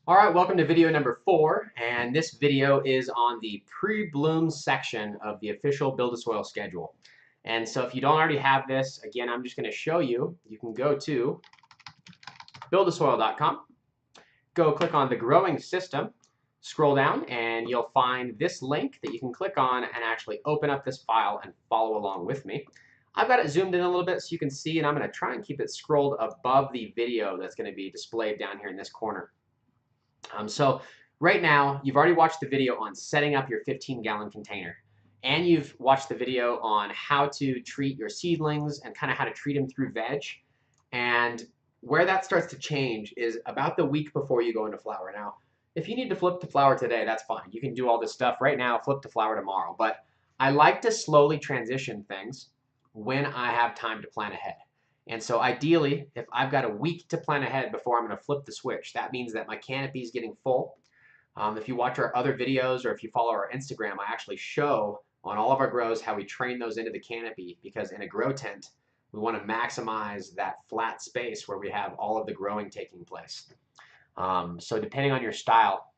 All right, welcome to video number 4, and this video is on the pre-bloom section of the official BuildASoil schedule. And so if you don't already have this, again, I'm just going to show you. You can go to buildasoil.com, go click on the growing system, scroll down, and you'll find this link that you can click on and actually open up this file and follow along with me. I've got it zoomed in a little bit so you can see, and I'm going to try and keep it scrolled above the video that's going to be displayed down here in this corner. So right now, you've already watched the video on setting up your 15-gallon container. And you've watched the video on how to treat your seedlings and kind of how to treat them through veg. And where that starts to change is about the week before you go into flower. Now, if you need to flip to flower today, that's fine. You can do all this stuff right now, flip to flower tomorrow. But I like to slowly transition things when I have time to plan ahead. And so ideally, if I've got a week to plan ahead before I'm going to flip the switch, that means that my canopy is getting full. If you watch our other videos or if you follow our Instagram, I actually show on all of our grows how we train those into the canopy, because in a grow tent, we want to maximize that flat space where we have all of the growing taking place. So depending on your style,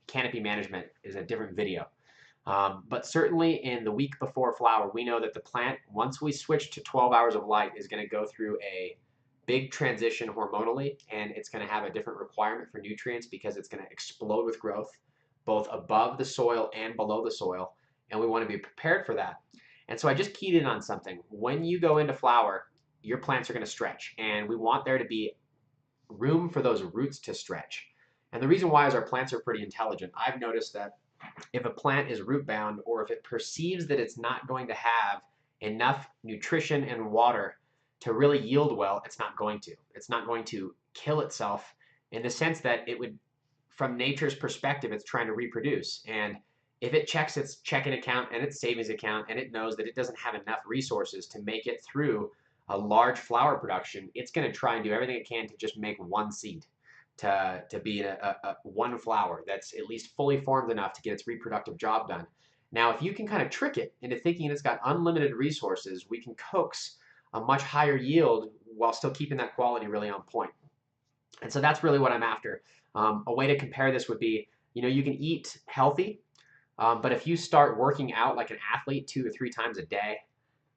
canopy management is a different video. But certainly in the week before flower, we know that the plant, once we switch to 12 hours of light, is going to go through a big transition hormonally, and it's going to have a different requirement for nutrients because it's going to explode with growth, both above the soil and below the soil, and we want to be prepared for that. And so I just keyed in on something. When you go into flower, your plants are going to stretch, and we want there to be room for those roots to stretch. And the reason why is our plants are pretty intelligent. I've noticed that if a plant is root bound, or if it perceives that it's not going to have enough nutrition and water to really yield well, it's not going to. It's not going to kill itself, in the sense that it would, from nature's perspective, it's trying to reproduce. And if it checks its checking account and its savings account and it knows that it doesn't have enough resources to make it through a large flower production, it's going to try and do everything it can to just make one seed. To be a one flower that's at least fully formed enough to get its reproductive job done. Now, if you can kind of trick it into thinking it's got unlimited resources, we can coax a much higher yield while still keeping that quality really on point. And so that's really what I'm after. A way to compare this would be, you can eat healthy, but if you start working out like an athlete 2 or 3 times a day,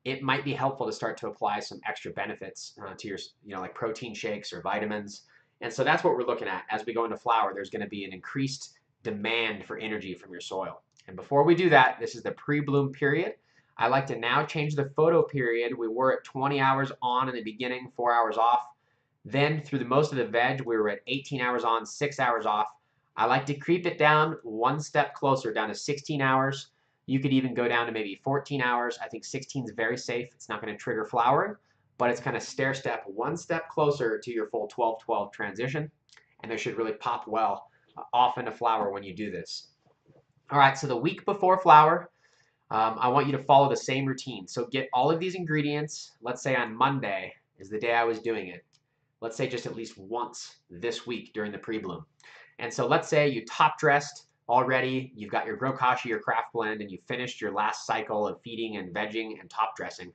it might be helpful to start to apply some extra benefits to your, like protein shakes or vitamins. And so that's what we're looking at. As we go into flower, there's going to be an increased demand for energy from your soil. And before we do that, this is the pre-bloom period. I like to now change the photo period. We were at 20 hours on in the beginning, 4 hours off. Then through the most of the veg, we were at 18 hours on, 6 hours off. I like to creep it down one step closer, down to 16 hours. You could even go down to maybe 14 hours. I think 16 is very safe. It's not going to trigger flowering, but it's kind of stair step one step closer to your full 12-12 transition, and they should really pop well off into flower when you do this. All right, so the week before flower, I want you to follow the same routine. So get all of these ingredients. Let's say on Monday is the day I was doing it. Let's say just at least once this week during the pre-bloom. And so let's say you top dressed already, you've got your Grokashi, your craft blend, and you finished your last cycle of feeding and vegging and top dressing.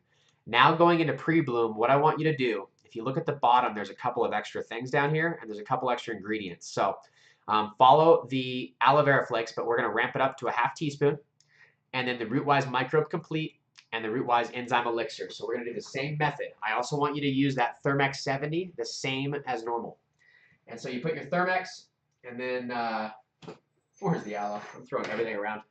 Now going into pre-bloom, what I want you to do, if you look at the bottom, there's a couple of extra things down here, and there's a couple extra ingredients. So follow the aloe vera flakes, but we're going to ramp it up to a ½ teaspoon, and then the Rootwise Microbe Complete and the Rootwise Enzyme Elixir. So we're going to do the same method. I also want you to use that Thermex 70, the same as normal. And so you put your Thermex, and then, where's the aloe? I'm throwing everything around.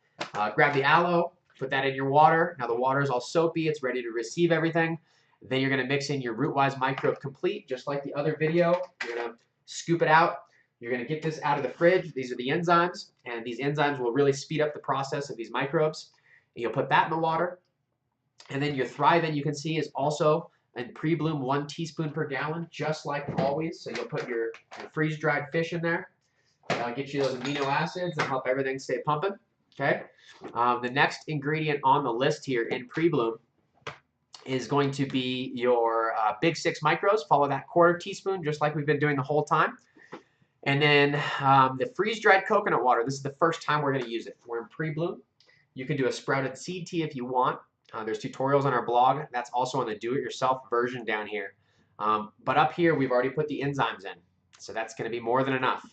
Grab the aloe. Put that in your water. Now the water is all soapy. It's ready to receive everything. Then you're going to mix in your Rootwise Microbe Complete, just like the other video. You're going to scoop it out. You're going to get this out of the fridge. These are the enzymes, and these enzymes will really speed up the process of these microbes. And you'll put that in the water. And then your Thrive-In, you can see, is also in pre-bloom 1 teaspoon per gallon, just like always. So you'll put your freeze-dried fish in there. That'll get you those amino acids and help everything stay pumping. Okay. The next ingredient on the list here in pre-bloom is going to be your Big 6 micros. Follow that ¼ teaspoon, just like we've been doing the whole time. And then the freeze-dried coconut water. This is the first time we're going to use it. We're in pre-bloom. You can do a sprouted seed tea if you want. There's tutorials on our blog. That's also on the do-it-yourself version down here. But up here, we've already put the enzymes in. So that's going to be more than enough.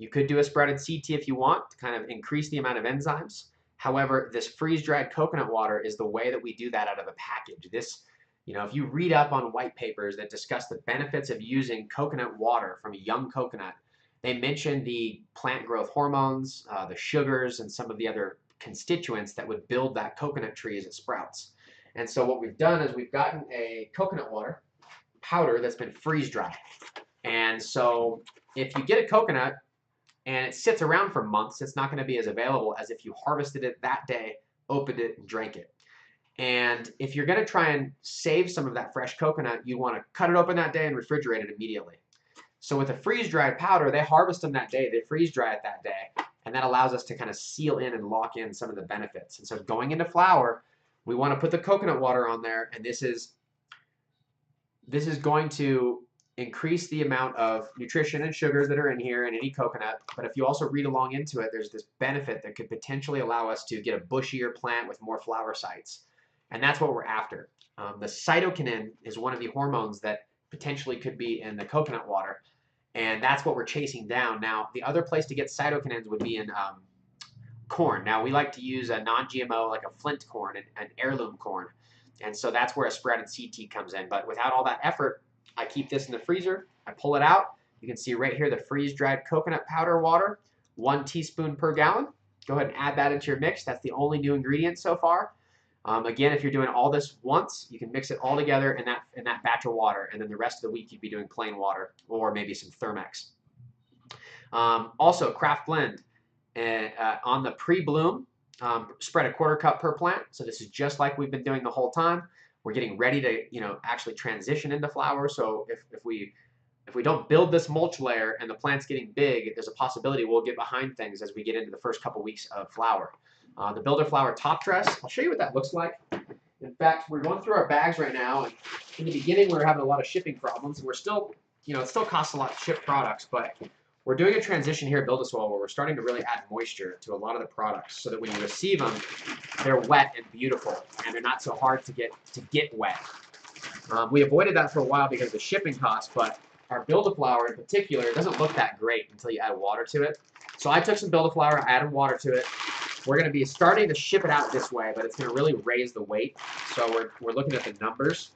You could do a sprouted CT if you want to kind of increase the amount of enzymes. However, this freeze-dried coconut water is the way that we do that out of a package. This, if you read up on white papers that discuss the benefits of using coconut water from a young coconut, they mention the plant growth hormones, the sugars, and some of the other constituents that would build that coconut tree as it sprouts. And so what we've done is we've gotten a coconut water powder that's been freeze-dried. And so if you get a coconut and it sits around for months, it's not going to be as available as if you harvested it that day, opened it, and drank it. And if you're going to try and save some of that fresh coconut, you want to cut it open that day and refrigerate it immediately. So with a freeze-dried powder, they harvest them that day, they freeze-dry it that day, and that allows us to kind of seal in and lock in some of the benefits. And so going into flour, we want to put the coconut water on there, and this is going to increase the amount of nutrition and sugars that are in here in any coconut. But if you also read along into it, there's this benefit that could potentially allow us to get a bushier plant with more flower sites. And that's what we're after. The cytokinin is one of the hormones that potentially could be in the coconut water. And that's what we're chasing down. Now, the other place to get cytokinins would be in corn. Now, we like to use a non-GMO, like a flint corn, an heirloom corn. And so that's where a sprouted CT comes in. But without all that effort, I keep this in the freezer. I pull it out. You can see right here the freeze-dried coconut powder water, 1 teaspoon per gallon. Go ahead and add that into your mix. That's the only new ingredient so far. Again, if you're doing all this once, you can mix it all together in that batch of water, and then the rest of the week you'd be doing plain water or maybe some Thermex. Also, craft blend. On the pre-bloom, spread a 1/4 cup per plant. So this is just like we've been doing the whole time. We're getting ready to actually transition into flower. So if we don't build this mulch layer and the plant's getting big, there's a possibility we'll get behind things as we get into the first couple weeks of flower. The Builder Flower top dress, I'll show you what that looks like. In fact, we're going through our bags right now, and in the beginning we were having a lot of shipping problems, and we're still, it still costs a lot to ship products, but we're doing a transition here at BuildASoil where we're starting to really add moisture to a lot of the products so that when you receive them, they're wet and beautiful, and they're not so hard to get wet. We avoided that for a while because of the shipping costs, but our Build-A-Flower in particular doesn't look that great until you add water to it. So I took some Build-A-Flower, added water to it. We're going to be starting to ship it out this way, but it's going to really raise the weight. So we're looking at the numbers.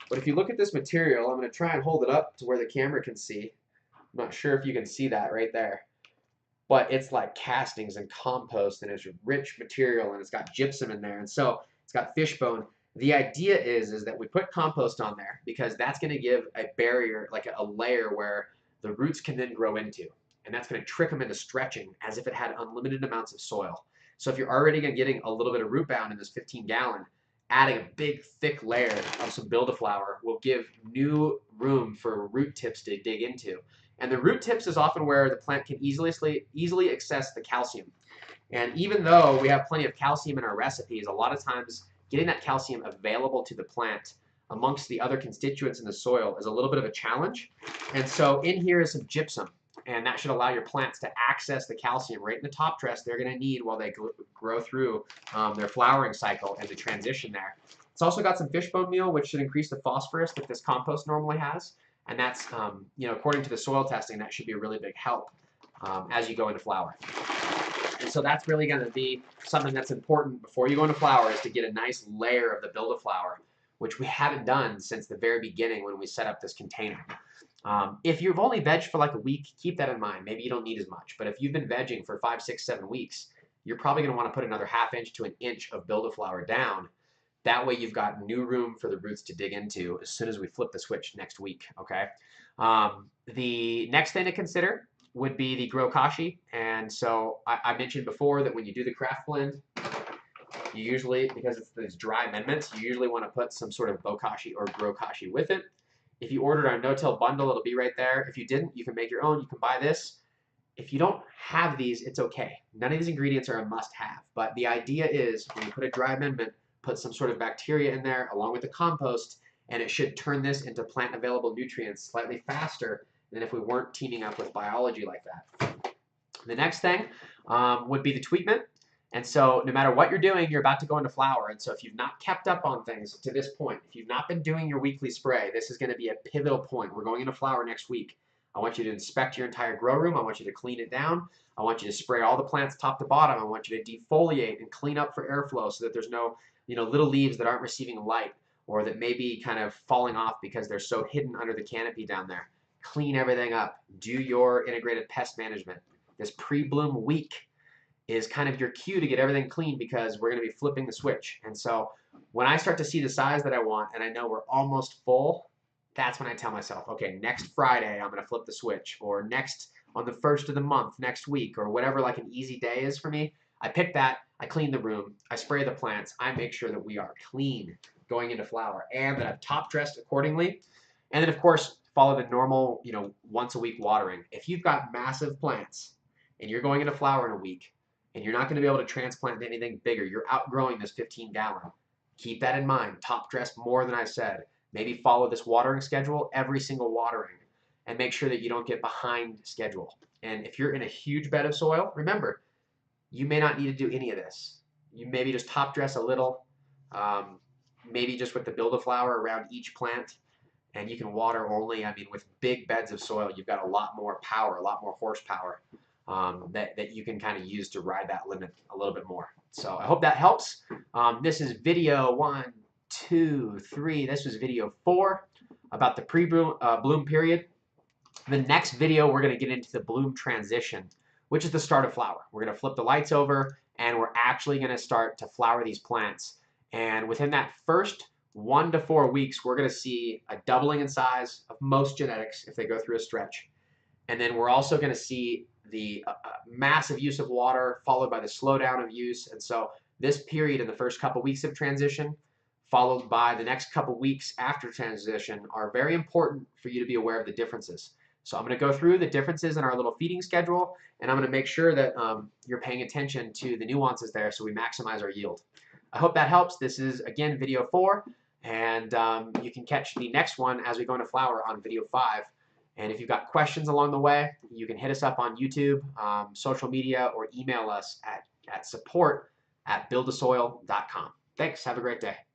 But if you look at this material, I'm going to try and hold it up to where the camera can see. I'm not sure if you can see that right there. But it's like castings and compost, and it's rich material, and it's got gypsum in there. And so it's got fish bone. The idea is that we put compost on there because that's going to give a barrier, like a layer where the roots can then grow into. And that's going to trick them into stretching as if it had unlimited amounts of soil. So if you're already getting a little bit of root bound in this 15-gallon, adding a big, thick layer of some Build-A-Flower will give new room for root tips to dig into. And the root tips is often where the plant can easily access the calcium. And even though we have plenty of calcium in our recipes, a lot of times getting that calcium available to the plant amongst the other constituents in the soil is a little bit of a challenge. And so in here is some gypsum. And that should allow your plants to access the calcium right in the top dress they're going to need while they grow through their flowering cycle and the transition there. It's also got some fishbone meal, which should increase the phosphorus that this compost normally has. And that's, according to the soil testing, that should be a really big help as you go into flower. And so that's really going to be something that's important before you go into flower, is to get a nice layer of the Build-A-Flower, which we haven't done since the very beginning when we set up this container. If you've only vegged for like a week, keep that in mind. Maybe you don't need as much. But if you've been vegging for 5, 6, 7 weeks, you're probably going to want to put another 1/2 inch to 1 inch of Build-A-Flower down. That way you've got new room for the roots to dig into as soon as we flip the switch next week, okay? The next thing to consider would be the Grow Kashi. And so I mentioned before that when you do the craft blend, you usually, because it's these dry amendments, you usually want to put some sort of Bokashi or Grow Kashi with it. If you ordered our no-till bundle, it'll be right there. If you didn't, you can make your own. You can buy this. If you don't have these, it's okay. None of these ingredients are a must-have. But the idea is when you put a dry amendment, put some sort of bacteria in there along with the compost, and it should turn this into plant-available nutrients slightly faster than if we weren't teaming up with biology like that. The next thing would be the tweakment. And so no matter what you're doing, you're about to go into flower. And so if you've not kept up on things to this point, if you've not been doing your weekly spray, this is going to be a pivotal point. We're going into flower next week. I want you to inspect your entire grow room. I want you to clean it down. I want you to spray all the plants top to bottom. I want you to defoliate and clean up for airflow so that there's no, little leaves that aren't receiving light or that may be kind of falling off because they're so hidden under the canopy down there. Clean everything up. Do your integrated pest management. This pre-bloom week is kind of your cue to get everything clean because we're going to be flipping the switch. And so when I start to see the size that I want and I know we're almost full, that's when I tell myself, okay, next Friday I'm going to flip the switch, or next on the first of the month, next week, or whatever like an easy day is for me. I pick that, I clean the room, I spray the plants, I make sure that we are clean going into flower and that I've top dressed accordingly. And then of course, follow the normal, once a week watering. If you've got massive plants and you're going into flower in a week, and you're not going to be able to transplant to anything bigger, you're outgrowing this 15-gallon. Keep that in mind. Top dress more than I said. Maybe follow this watering schedule every single watering and make sure that you don't get behind schedule. And if you're in a huge bed of soil, remember, you may not need to do any of this. You maybe just top dress a little, maybe just with the build-a-flower around each plant, and you can water only. I mean, with big beds of soil, you've got a lot more power, a lot more horsepower that you can kind of use to ride that limit a little bit more. So I hope that helps. This is video 1, 2, 3. This was video 4 about the pre-bloom period. The next video, we're going to get into the bloom transition, which is the start of flower. We're going to flip the lights over, and we're actually going to start to flower these plants. And within that first 1 to 4 weeks, we're going to see a doubling in size of most genetics if they go through a stretch. And then we're also going to see the massive use of water followed by the slowdown of use. And so this period in the first couple weeks of transition followed by the next couple weeks after transition are very important for you to be aware of the differences. So I'm going to go through the differences in our little feeding schedule, and I'm going to make sure that you're paying attention to the nuances there so we maximize our yield. I hope that helps. This is, again, video 4, and you can catch the next one as we go into flower on video 5. And if you've got questions along the way, you can hit us up on YouTube, social media, or email us at support@buildasoil.com. Thanks. Have a great day.